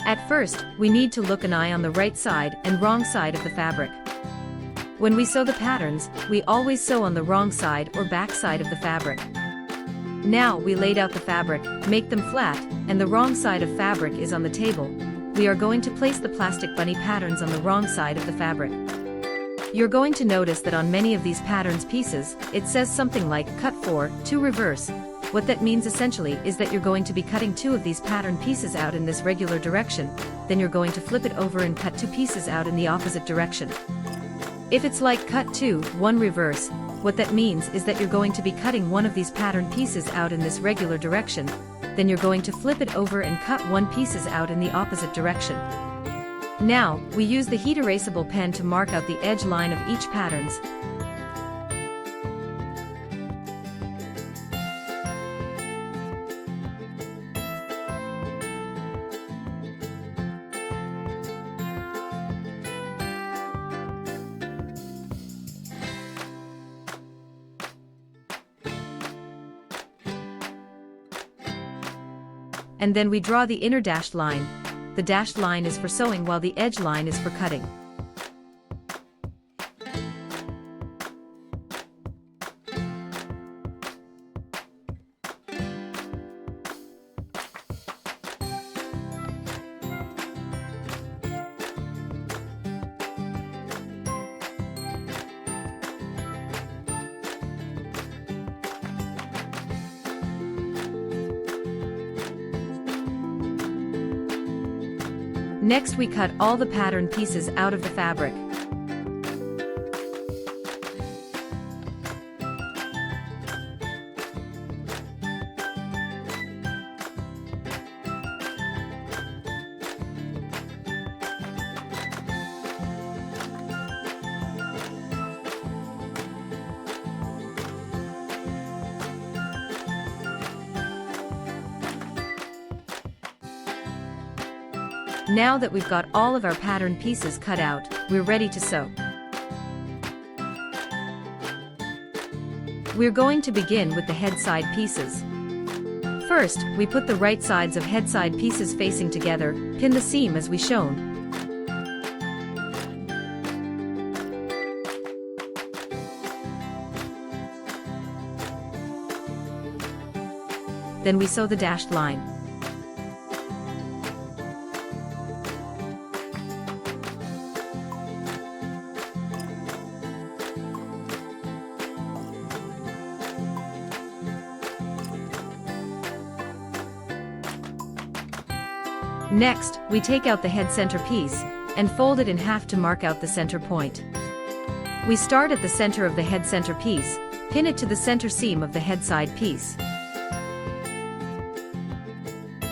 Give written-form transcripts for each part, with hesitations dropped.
At first, we need to look an eye on the right side and wrong side of the fabric. When we sew the patterns, we always sew on the wrong side or back side of the fabric. Now we laid out the fabric, make them flat, and the wrong side of fabric is on the table. We are going to place the plastic bunny patterns on the wrong side of the fabric. You're going to notice that on many of these patterns pieces, it says something like cut 4 to reverse. What that means essentially is that you're going to be cutting 2 of these pattern pieces out in this regular direction, then you're going to flip it over and cut 2 pieces out in the opposite direction. If it's like cut 2, 1 reverse, what that means is that you're going to be cutting 1 of these pattern pieces out in this regular direction, then you're going to flip it over and cut 1 pieces out in the opposite direction. Now, we use the heat erasable pen to mark out the edge line of each patterns. And then we draw the inner dashed line. The dashed line is for sewing while the edge line is for cutting. Next we cut all the pattern pieces out of the fabric. Now that we've got all of our pattern pieces cut out, we're ready to sew. We're going to begin with the head side pieces. First, we put the right sides of head side pieces facing together, pin the seam as we shown. Then we sew the dashed line. Next, we take out the head center piece, and fold it in half to mark out the center point. We start at the center of the head center piece, pin it to the center seam of the head side piece.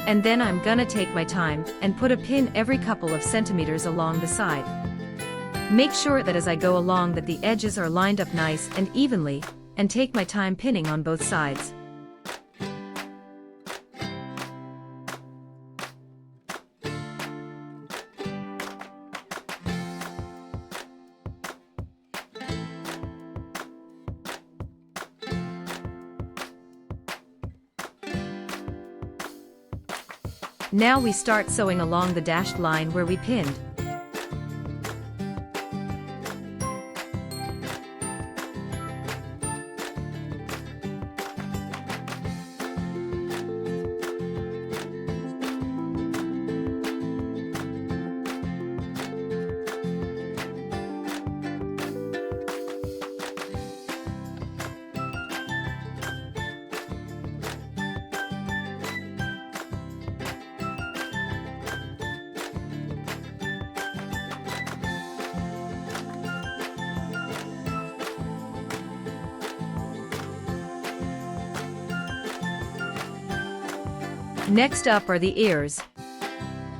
And then I'm gonna take my time, and put a pin every couple of centimeters along the side. Make sure that as I go along that the edges are lined up nice and evenly, and take my time pinning on both sides. Now we start sewing along the dashed line where we pinned. Next up are the ears.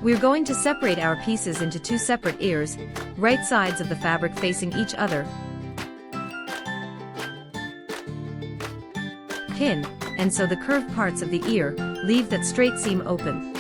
We're going to separate our pieces into 2 separate ears, right sides of the fabric facing each other. Pin, and sew the curved parts of the ear, leave that straight seam open.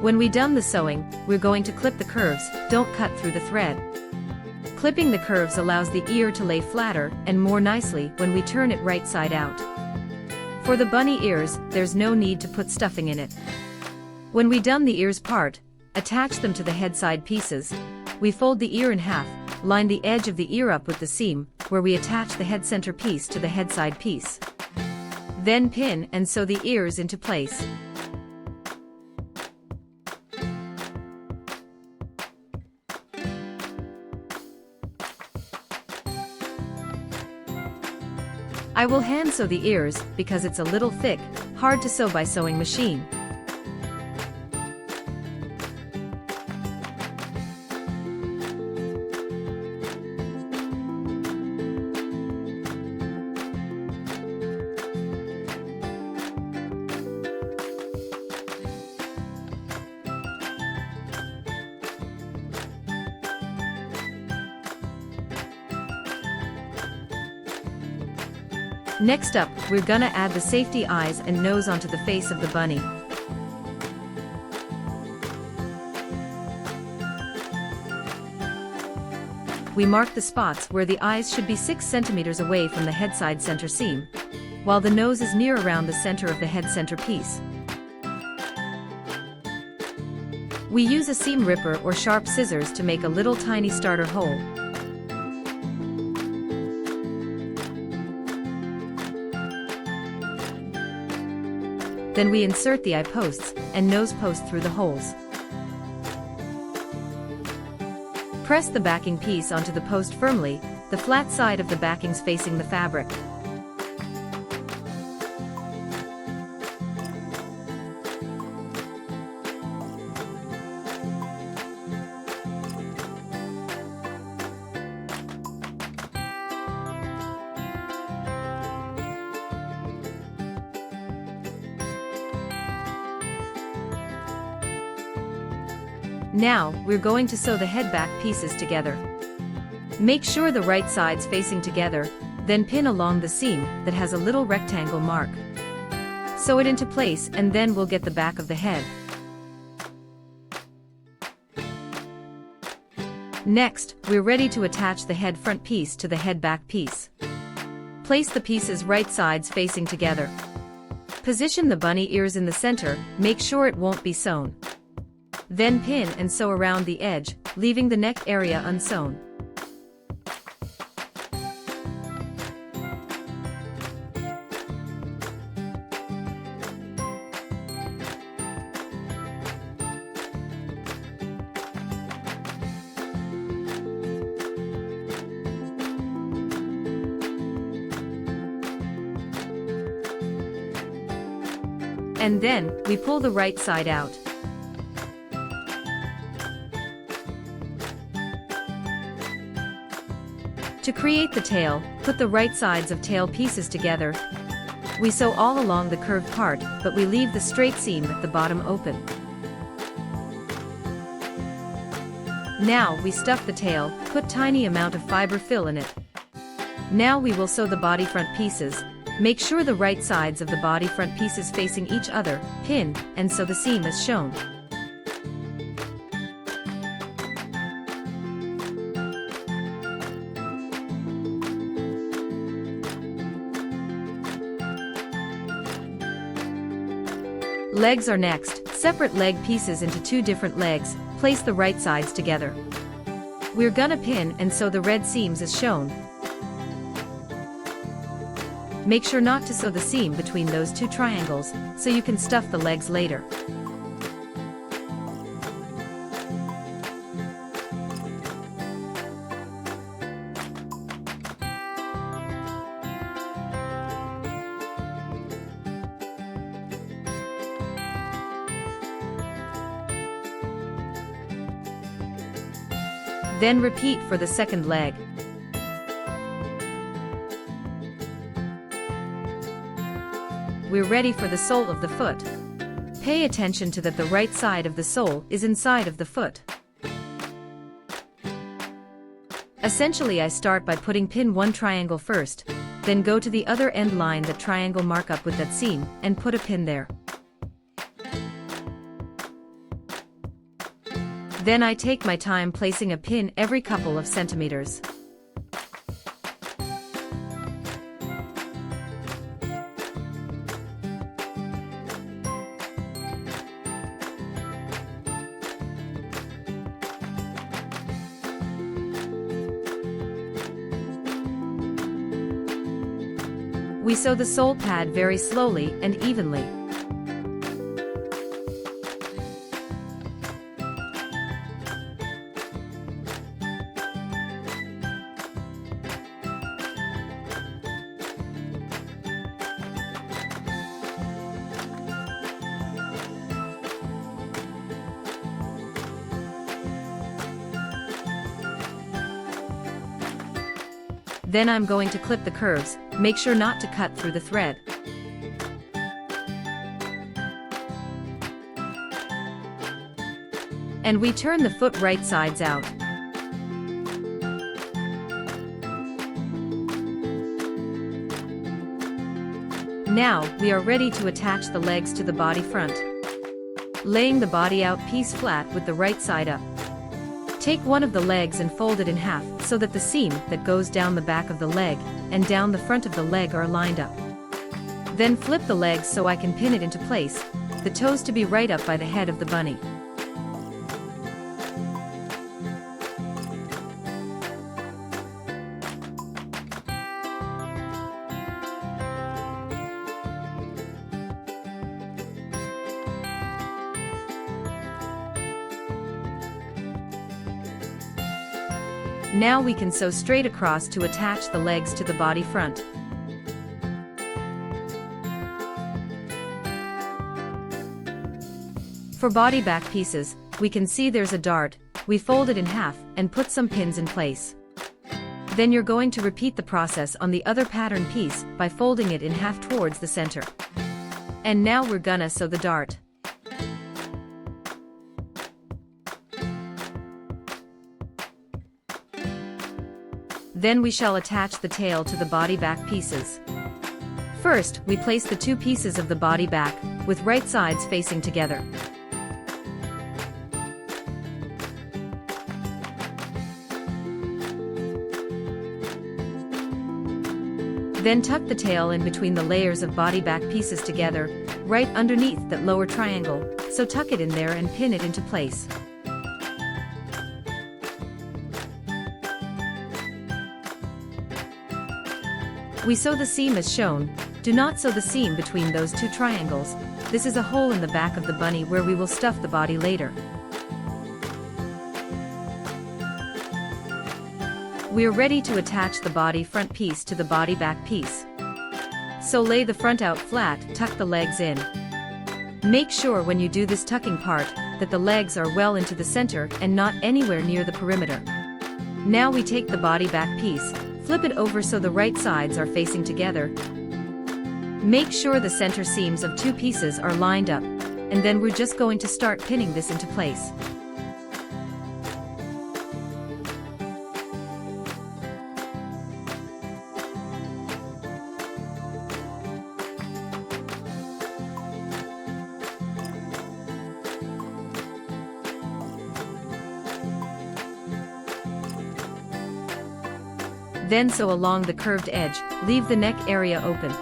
When we done the sewing, we're going to clip the curves, don't cut through the thread. Clipping the curves allows the ear to lay flatter and more nicely when we turn it right side out. For the bunny ears, there's no need to put stuffing in it. When we done the ears part, attach them to the head side pieces. We fold the ear in half, line the edge of the ear up with the seam, where we attach the head center piece to the head side piece. Then pin and sew the ears into place. I will hand sew the ears because it's a little thick, hard to sew by sewing machine. Next up, we're gonna add the safety eyes and nose onto the face of the bunny. We mark the spots where the eyes should be 6 centimeters away from the head side center seam, while the nose is near around the center of the head center piece. We use a seam ripper or sharp scissors to make a little tiny starter hole. Then we insert the eye posts and nose post through the holes. Press the backing piece onto the post firmly, the flat side of the backings facing the fabric. Now, we're going to sew the head back pieces together. Make sure the right side's facing together, then pin along the seam that has a little rectangle mark. Sew it into place and then we'll get the back of the head. Next, we're ready to attach the head front piece to the head back piece. Place the pieces right sides facing together. Position the bunny ears in the center, make sure it won't be sewn. Then pin and sew around the edge, leaving the neck area unsewn. And then, we pull the right side out. To create the tail, put the right sides of tail pieces together. We sew all along the curved part, but we leave the straight seam at the bottom open. Now we stuff the tail, put tiny amount of fiber fill in it. Now we will sew the body front pieces. Make sure the right sides of the body front pieces facing each other, pin, and sew the seam as shown. Legs are next. Separate leg pieces into 2 different legs, place the right sides together. We're gonna pin and sew the red seams as shown. Make sure not to sew the seam between those 2 triangles, so you can stuff the legs later. Then repeat for the second leg. We're ready for the sole of the foot. Pay attention to that the right side of the sole is inside of the foot. Essentially, I start by putting pin 1 triangle first, then go to the other end, line that triangle mark up with that seam, and put a pin there. Then I take my time placing a pin every couple of centimeters. We sew the sole pad very slowly and evenly. Then I'm going to clip the curves, make sure not to cut through the thread. And we turn the foot right sides out. Now, we are ready to attach the legs to the body front. Laying the body out piece flat with the right side up. Take one of the legs and fold it in half so that the seam that goes down the back of the leg and down the front of the leg are lined up. Then flip the legs so I can pin it into place, the toes to be right up by the head of the bunny. Now we can sew straight across to attach the legs to the body front. For body back pieces, we can see there's a dart. We fold it in half and put some pins in place. Then you're going to repeat the process on the other pattern piece by folding it in half towards the center. And now we're gonna sew the dart. Then we shall attach the tail to the body back pieces. First, we place the two pieces of the body back, with right sides facing together. Then tuck the tail in between the layers of body back pieces together, right underneath that lower triangle, so tuck it in there and pin it into place. We sew the seam as shown. Do not sew the seam between those two triangles. This is a hole in the back of the bunny where we will stuff the body later. We are ready to attach the body front piece to the body back piece. So lay the front out flat, tuck the legs in. Make sure when you do this tucking part, that the legs are well into the center and not anywhere near the perimeter. Now we take the body back piece, flip it over so the right sides are facing together. Make sure the center seams of two pieces are lined up, and then we're just going to start pinning this into place. Then sew along the curved edge, leave the neck area open.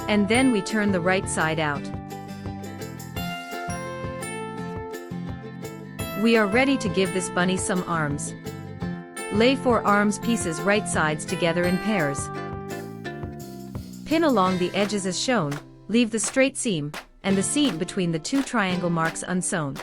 And then we turn the right side out. We are ready to give this bunny some arms. Lay 4 arms pieces right sides together in pairs. Pin along the edges as shown, leave the straight seam, and the seam between the two triangle marks unsewn.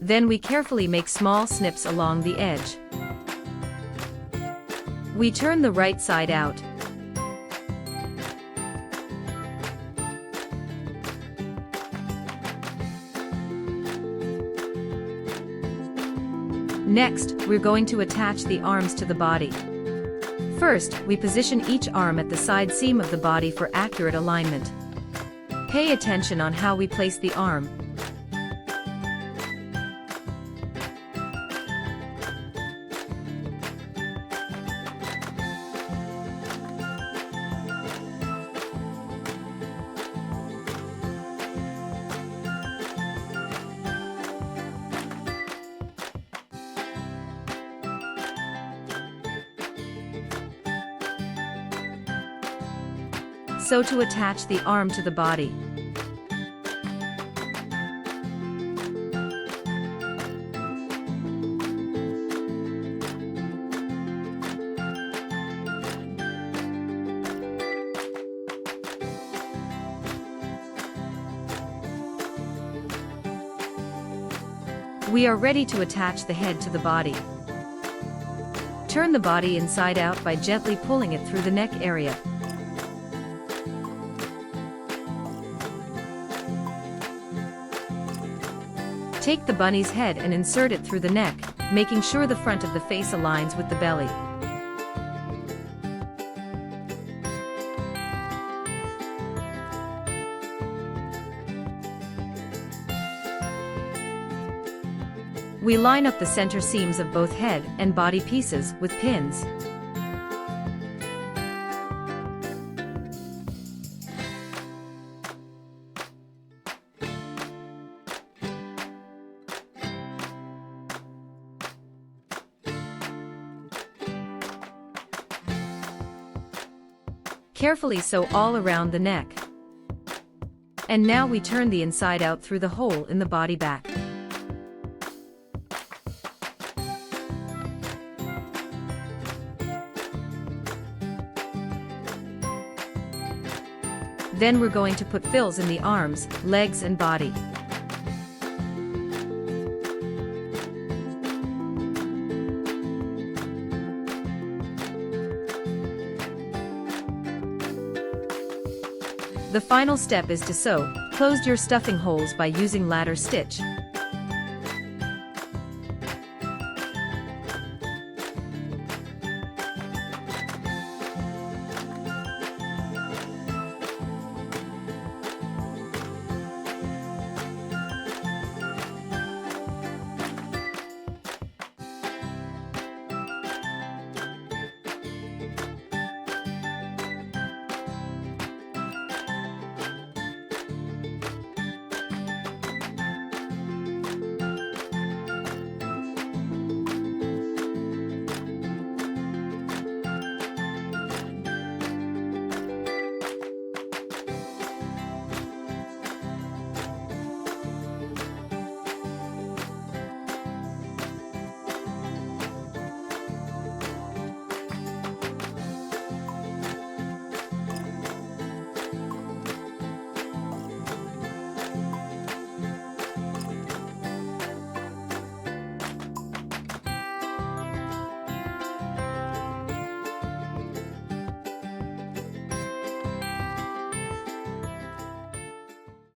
Then we carefully make small snips along the edge. We turn the right side out. Next, we're going to attach the arms to the body. First, we position each arm at the side seam of the body for accurate alignment. Pay attention on how we place the arm. So to attach the arm to the body. We are ready to attach the head to the body. Turn the body inside out by gently pulling it through the neck area. Take the bunny's head and insert it through the neck, making sure the front of the face aligns with the belly. We line up the center seams of both head and body pieces with pins. Carefully sew all around the neck. And now we turn the inside out through the hole in the body back. Then we're going to put fills in the arms, legs and body. The final step is to sew closed your stuffing holes by using ladder stitch.